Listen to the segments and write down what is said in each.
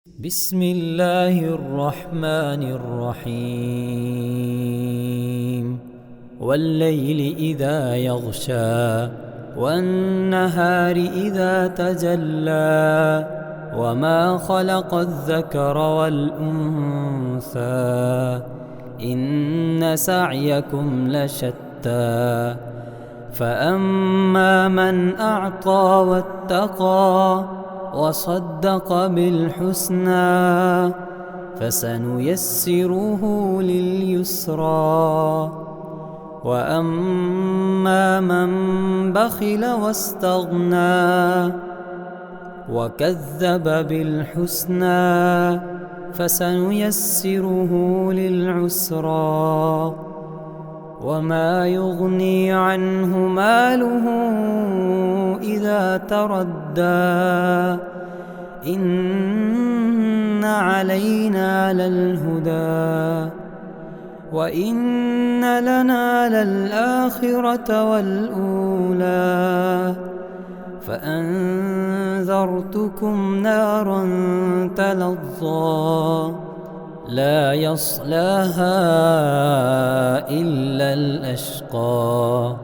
بسم الله الرحمن الرحيم والليل إذا يغشى والنهار إذا تجلى وما خلق الذكر والأنثى إن سعيكم لشتى فأما من أعطى واتقى وصدق بالحسنى فسنيسره لليسرى وأما من بخل واستغنى وكذب بالحسنى فسنيسره للعسرى وما يغني عنه ماله إذا تردى إن علينا للهدى وإن لنا للآخرة والأولى فأنذرتكم نارا تلظى لا يصلاها إلا الأشقى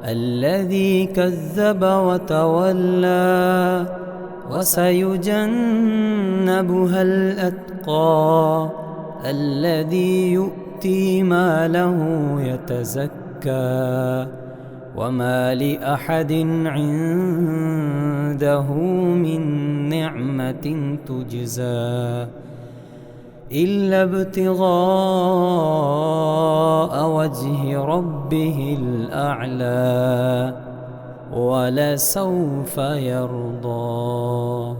الذي كذب وتولى وسيجنبها الأتقى الذي يؤتي ماله يتزكى وما لأحد عنده من نعمة تجزى إلا ابتغاء وجه ربه الأعلى ولسوف يرضى.